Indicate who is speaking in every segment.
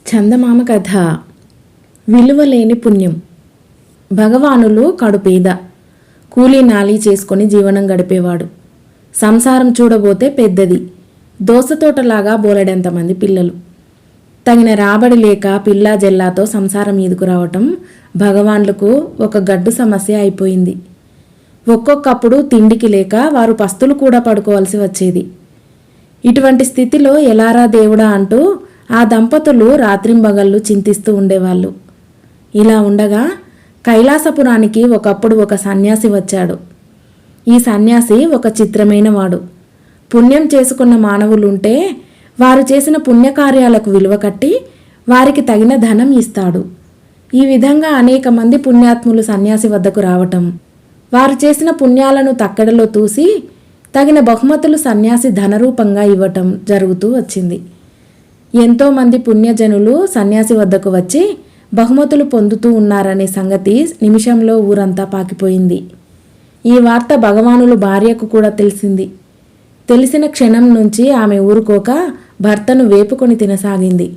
Speaker 1: చందమామ కథ. విలువలేని పుణ్యం. భగవానులు కడుపేద, కూలీ నాలీ చేసుకొని జీవనం గడిపేవాడు. సంసారం చూడబోతే పెద్దది, దోసతోటలాగా బోలెడంతమంది పిల్లలు. తగిన రాబడి లేక పిల్లా జల్లాతో సంసారం మీదకు రావటం భగవాన్లకు ఒక గడ్డు సమస్య అయిపోయింది. ఒక్కొక్కప్పుడు తిండికి లేక వారు పస్తులు కూడా పడుకోవాల్సి వచ్చేది. ఇటువంటి స్థితిలో ఎలారా దేవుడా అంటూ ఆ దంపతులు రాత్రింబగళ్ళు చింతిస్తూ ఉండేవాళ్ళు. ఇలా ఉండగా కైలాసపురానికి ఒకప్పుడు ఒక సన్యాసి వచ్చాడు. ఈ సన్యాసి ఒక చిత్రమైన వాడు. పుణ్యం చేసుకున్న మానవులుంటే వారు చేసిన పుణ్యకార్యాలకు విలువ కట్టి వారికి తగిన ధనం ఇస్తాడు. ఈ విధంగా అనేక మంది పుణ్యాత్ములు సన్యాసి వద్దకు రావటం, వారు చేసిన పుణ్యాలను తక్కడలో తూసి తగిన బహుమతులు సన్యాసి ధనరూపంగా ఇవ్వటం జరుగుతూ వచ్చింది. ఎంతోమంది పుణ్యజనులు సన్యాసి వద్దకు వచ్చి బహుమతులు పొందుతూ ఉన్నారనే సంగతి నిమిషంలో ఊరంతా పాకిపోయింది. ఈ వార్త భగవానులు భార్యకు కూడా తెలిసింది. తెలిసిన క్షణం నుంచి ఆమె ఊరుకోక భర్తను వేపుకొని తినసాగింది.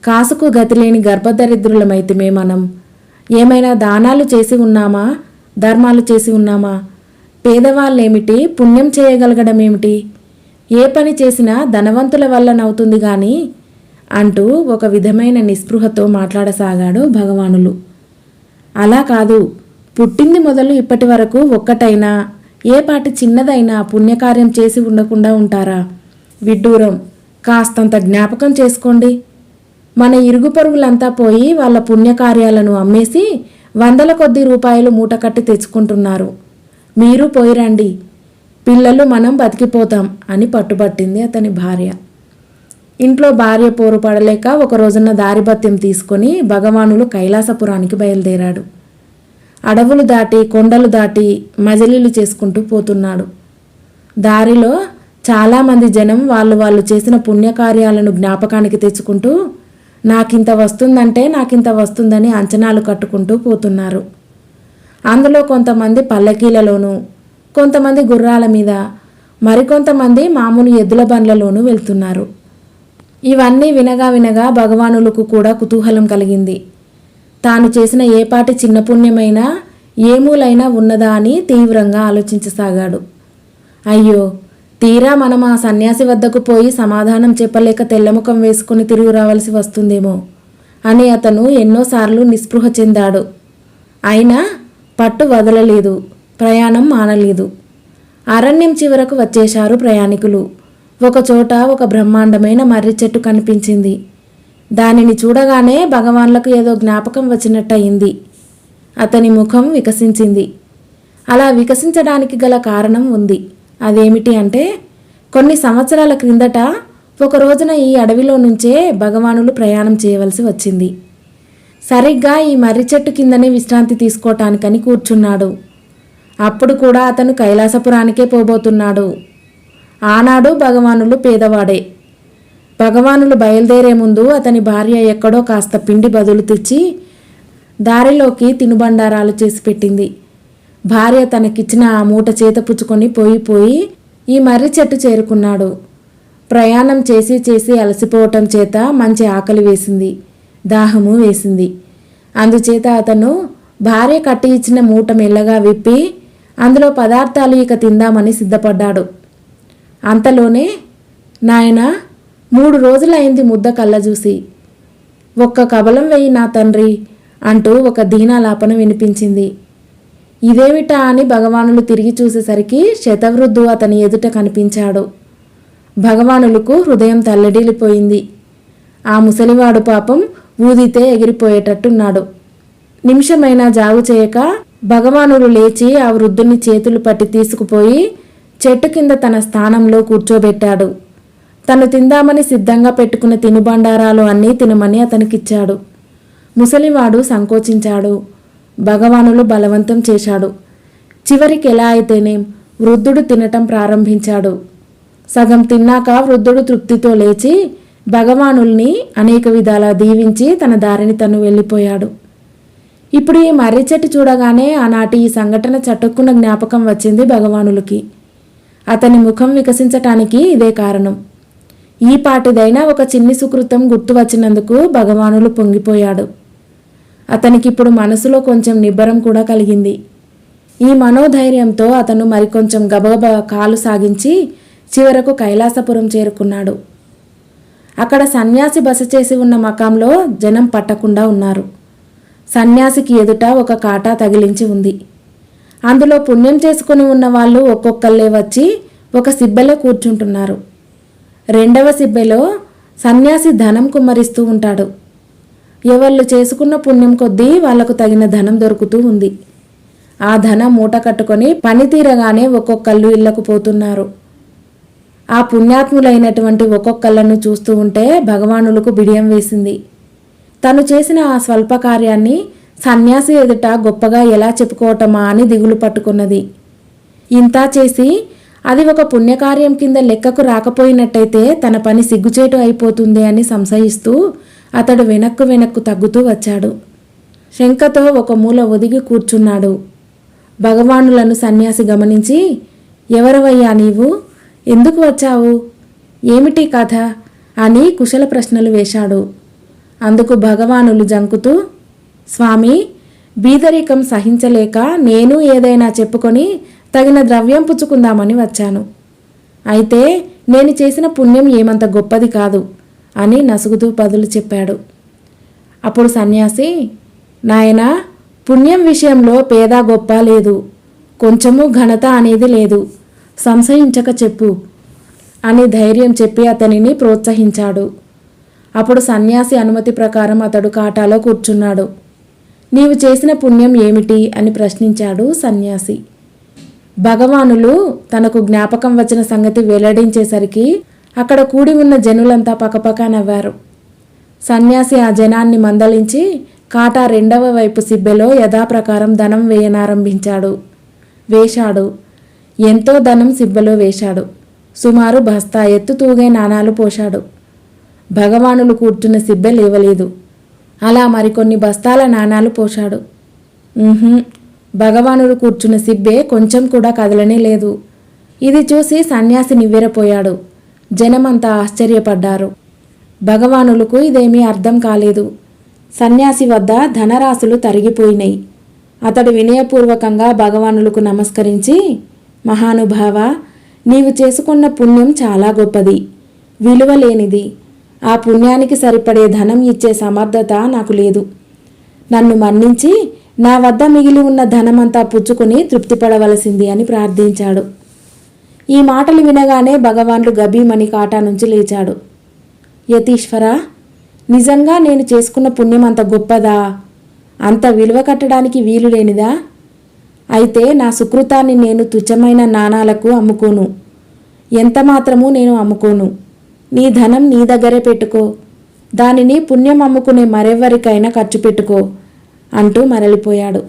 Speaker 1: కాసుకు గతిలేని గర్భదరిద్రులమైతిమే మనం. ఏమైనా దానాలు చేసి ఉన్నామా, ధర్మాలు చేసి ఉన్నామా? పేదవాళ్ళేమిటి, పుణ్యం చేయగలగడమేమిటి? ఏ పని చేసినా ధనవంతుల వల్లనవుతుంది గాని అంటూ ఒక విధమైన నిస్పృహతో మాట్లాడసాగాడు భగవానులు. అలా కాదు, పుట్టింది మొదలు ఇప్పటి వరకు ఒక్కటైనా ఏ పాటి చిన్నదైనా పుణ్యకార్యం చేసి ఉండకుండా ఉంటారా? విడ్డూరం, కాస్తంత జ్ఞాపకం చేసుకోండి. మన ఇరుగు పొరుగులంతా పోయి వాళ్ళ పుణ్యకార్యాలను అమ్మేసి వందల కొద్ది రూపాయలు మూటకట్టి తెచ్చుకుంటున్నారు. మీరు పోయిరండి, పిల్లలు మనం బతికిపోతాం అని పట్టుబట్టింది అతని భార్య. ఇంట్లో భార్య పోరు పడలేక ఒక రోజున దారిభత్యం తీసుకొని భగవానులు కైలాసపురానికి బయలుదేరాడు. అడవులు దాటి కొండలు దాటి మజిలీలు చేసుకుంటూ పోతున్నాడు. దారిలో చాలామంది జనం వాళ్ళు చేసిన పుణ్యకార్యాలను జ్ఞాపకానికి తెచ్చుకుంటూ నాకింత వస్తుందని అంచనాలు కట్టుకుంటూ పోతున్నారు. అందులో కొంతమంది పల్లకీలలోనూ, కొంతమంది గుర్రాల మీద, మరికొంతమంది మామూలు ఎద్దుల బండ్లలోనూ వెళ్తున్నారు. ఇవన్నీ వినగా భగవానులకు కూడా కుతూహలం కలిగింది. తాను చేసిన ఏపాటి చిన్న పుణ్యమైనా ఏ మూలైనా ఉన్నదా అని తీవ్రంగా ఆలోచించసాగాడు. అయ్యో, తీరా మనం ఆ సన్యాసి వద్దకు పోయి సమాధానం చెప్పలేక తెల్లముఖం వేసుకుని తిరిగి రావాల్సి వస్తుందేమో అని అతను ఎన్నోసార్లు నిస్పృహ చెందాడు. అయినా పట్టు వదలలేదు, ప్రయాణం మానలేదు. అరణ్యం చివరకు వచ్చేశారు ప్రయాణికులు. ఒకచోట ఒక బ్రహ్మాండమైన మర్రి చెట్టు కనిపించింది. దానిని చూడగానే భగవాన్లకు ఏదో జ్ఞాపకం వచ్చినట్టయింది. అతని ముఖం వికసించింది. అలా వికసించడానికి గల కారణం ఉంది. అదేమిటి అంటే, కొన్ని సంవత్సరాల క్రిందట ఒక రోజున ఈ అడవిలో నుంచే భగవానులు ప్రయాణం చేయవలసి వచ్చింది. సరిగ్గా ఈ మర్రి చెట్టు కిందనే విశ్రాంతి తీసుకోవటానికని కూర్చున్నాడు. అప్పుడు కూడా అతను కైలాసపురానికే పోబోతున్నాడు. ఆనాడు భగవానులు పేదవాడే. భగవానులు బయలుదేరే ముందు అతని భార్య ఎక్కడో కాస్త పిండి బదులు తెచ్చి దారిలోకి తినుబండారాలు చేసి పెట్టింది. భార్య తనకిచ్చిన ఆ మూట చేత పుచ్చుకొని పోయి ఈ మర్రి చెట్టు చేరుకున్నాడు. ప్రయాణం చేసి అలసిపోవటం చేత మంచి ఆకలి వేసింది, దాహము వేసింది. అందుచేత అతను భార్య కట్టి ఇచ్చిన మూట మెల్లగా విప్పి అందులో పదార్థాలు ఇక తిందామని సిద్ధపడ్డాడు. అంతలోనే, నాయనా, 3 రోజులైంది ముద్ద కళ్ళ చూసి, ఒక్క కబలం వెయ్యి నా తండ్రి అంటూ ఒక దీనాలాపన వినిపించింది. ఇదేమిటా అని భగవానులు తిరిగి చూసేసరికి శతవృద్ధు అతని ఎదుట కనిపించాడు. భగవానులకు హృదయం తల్లడిల్లిపోయింది. ఆ ముసలివాడు పాపం ఊదితే ఎగిరిపోయేటట్టున్నాడు. నిమిషమైనా జాగు చేయక భగవానుడు లేచి ఆ వృద్ధుని చేతులు పట్టి తీసుకుపోయి చెట్టు కింద తన స్థానంలో కూర్చోబెట్టాడు. తను తిందామని సిద్ధంగా పెట్టుకున్న తినుబండారాలు అన్నీ తినమని అతనికిచ్చాడు. ముసలివాడు సంకోచించాడు. భగవానులు బలవంతం చేశాడు. చివరికి ఎలా అయితేనేం వృద్ధుడు తినటం ప్రారంభించాడు. సగం తిన్నాక వృద్ధుడు తృప్తితో లేచి భగవానుల్ని అనేక విధాలా దీవించి తన దారిని తను వెళ్ళిపోయాడు. ఇప్పుడు ఈ మర్రి చెట్టు చూడగానే ఆనాటి ఈ సంఘటన చటుక్కున జ్ఞాపకం వచ్చింది భగవానులకి. అతని ముఖం వికసించటానికి ఇదే కారణం. ఈ పాటిదైనా ఒక చిన్ని సుకృతం గుర్తు వచ్చినందుకు భగవానులు పొంగిపోయాడు. అతనికిప్పుడు మనసులో కొంచెం నిబ్బరం కూడా కలిగింది. ఈ మనోధైర్యంతో అతను మరికొంచెం గబగబా కాలు సాగించి చివరకు కైలాసపురం చేరుకున్నాడు. అక్కడ సన్యాసి బస చేసి ఉన్న మకాంలో జనం పట్టకుండా ఉన్నారు. సన్యాసికి ఎదుట ఒక కాటా తగిలించి ఉంది. అందులో పుణ్యం చేసుకుని ఉన్న వాళ్ళు ఒక్కొక్కళ్ళే వచ్చి ఒక సిబ్బెలో కూర్చుంటున్నారు. రెండవ సిబ్బెలో సన్యాసి ధనం కుమ్మరిస్తూ ఉంటాడు. ఎవళ్ళు చేసుకున్న పుణ్యం కొద్దీ వాళ్లకు తగిన ధనం దొరుకుతూ ఉంది. ఆ ధనం మూట కట్టుకొని పని తీరగానే ఒక్కొక్కళ్ళు ఇళ్లకు పోతున్నారు. ఆ పుణ్యాత్ములైనటువంటి ఒక్కొక్కళ్ళను చూస్తూ ఉంటే భగవానులకు బిడియం వేసింది. తను చేసిన ఆ స్వల్ప కార్యాన్ని సన్యాసి ఎదుట గొప్పగా ఎలా చెప్పుకోవటమా అని దిగులు పట్టుకున్నది. ఇంతా చేసి అది ఒక పుణ్యకార్యం కింద లెక్కకు రాకపోయినట్టయితే తన పని సిగ్గుచేటు అయిపోతుంది అని సంశయిస్తూ అతడు వెనక్కు తగ్గుతూ వచ్చాడు. శంఖతో ఒక మూల ఒదిగి కూర్చున్నాడు. భగవానులను సన్యాసి గమనించి, ఎవరవయ్యా నీవు? ఎందుకు వచ్చావు? ఏమిటి కథ అని కుశల ప్రశ్నలు వేశాడు. అందుకు భగవానులు జంకుతూ, స్వామి, బీదరికం సహించలేక నేను ఏదైనా చెప్పుకొని తగిన ద్రవ్యం పుచ్చుకుందామని వచ్చాను. అయితే నేను చేసిన పుణ్యం ఏమంత గొప్పది కాదు అని నసుగుతూ బదులు చెప్పాడు. అప్పుడు సన్యాసి, నాయనా, పుణ్యం విషయంలో పేద గొప్ప లేదు, కొంచెము ఘనత అనేది లేదు, సంశయించక చెప్పు అని ధైర్యం చెప్పి అతనిని ప్రోత్సహించాడు. అప్పుడు సన్యాసి అనుమతి ప్రకారం అతడు కాటాలో కూర్చున్నాడు. నీవు చేసిన పుణ్యం ఏమిటి అని ప్రశ్నించాడు సన్యాసి. భగవానులు తనకు జ్ఞాపకం వచ్చిన సంగతి వెల్లడించేసరికి అక్కడ కూడి ఉన్న జనులంతా పకపక నవ్వారు. సన్యాసి ఆ జనాన్ని మందలించి కాటా రెండవ వైపు సిబ్బెలో యథాప్రకారం ధనం వేయనారంభించాడు. వేశాడు. ఎంతో ధనం సిబ్బెలో వేశాడు. సుమారు బస్తా ఎత్తు తూగే నాణాలు పోశాడు. భగవానులు కూర్చున్న సిబ్బె లేవలేదు. అలా మరికొన్ని బస్తాల నాణాలు పోశాడు. భగవానుడు కూర్చున్న సిబ్బే కొంచెం కూడా కదలనే లేదు. ఇది చూసి సన్యాసి నివ్వెరపోయాడు. జనమంతా ఆశ్చర్యపడ్డారు. భగవానులకు ఇదేమీ అర్థం కాలేదు. సన్యాసి వద్ద ధనరాశులు తరిగిపోయినాయి. అతడు వినయపూర్వకంగా భగవానులకు నమస్కరించి, మహానుభావ, నీవు చేసుకున్న పుణ్యం చాలా గొప్పది, విలువలేనిది. ఆ పుణ్యానికి సరిపడే ధనం ఇచ్చే సమర్థత నాకు లేదు. నన్ను మన్నించి నా వద్ద మిగిలి ఉన్న ధనమంతా పుచ్చుకొని తృప్తిపడవలసింది అని ప్రార్థించాడు. ఈ మాటలు వినగానే భగవానుడు గభీమని కాటా నుంచి లేచాడు. యతీశ్వర, నిజంగా నేను చేసుకున్న పుణ్యం అంత గొప్పదా? అంత విలువ కట్టడానికి వీలు లేనిదా? అయితే నా సుకృతాన్ని నేను తుచ్చమైన నాణాలకు అమ్ముకోను. ఎంత మాత్రమూ నేను అమ్ముకోను. నీ ధనం నీ దగ్గరే పెట్టుకో. దానిని పుణ్యం అమ్ముకునే మరెవ్వరికైనా ఖర్చు పెట్టుకో అంటూ మరలిపోయాడు.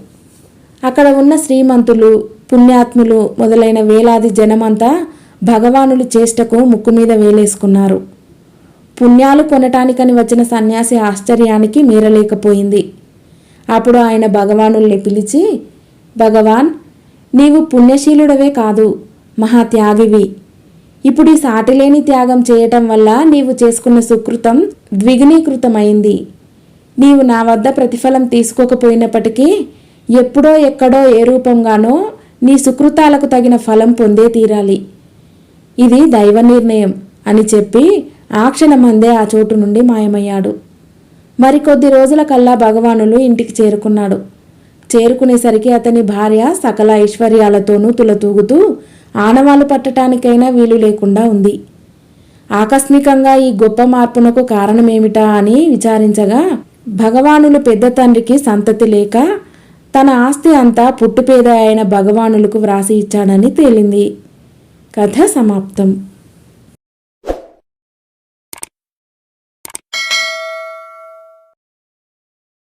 Speaker 1: అక్కడ ఉన్న శ్రీమంతులు, పుణ్యాత్ములు మొదలైన వేలాది జనమంతా భగవానులు చేష్టకు ముక్కు మీద వేలేసుకున్నారు. పుణ్యాలు కొనటానికని వచ్చిన సన్యాసి ఆశ్చర్యానికి మీరలేకపోయింది. అప్పుడు ఆయన భగవానుల్ని పిలిచి, భగవాన్, నీవు పుణ్యశీలుడవే కాదు, మహాత్యాగివి. ఇప్పుడు ఈ సాటిలేని త్యాగం చేయటం వల్ల నీవు చేసుకున్న సుకృతం ద్విగుణీకృతమైంది. నీవు నా వద్ద ప్రతిఫలం తీసుకోకపోయినప్పటికీ ఎప్పుడో ఎక్కడో ఏ రూపంగానో నీ సుకృతాలకు తగిన ఫలం పొందే తీరాలి. ఇది దైవ నిర్ణయం అని చెప్పి ఆ క్షణమందే ఆ చోటు నుండి మాయమయ్యాడు. మరికొద్ది రోజుల కల్లా భగవానులు ఇంటికి చేరుకున్నాడు. చేరుకునేసరికి అతని భార్య సకల ఐశ్వర్యాలతోనూ తులతూగుతూ ఆనవాలు పట్టడానికైనా వీలు లేకుండా ఉంది. ఆకస్మికంగా ఈ గొప్ప మార్పునకు కారణమేమిటా అని విచారించగా భగవానులు పెద్ద తండ్రికి సంతతి లేక తన ఆస్తి అంతా పుట్టుపేద అయిన భగవానులకు వ్రాసి ఇచ్చాడని తేలింది. కథ సమాప్తం.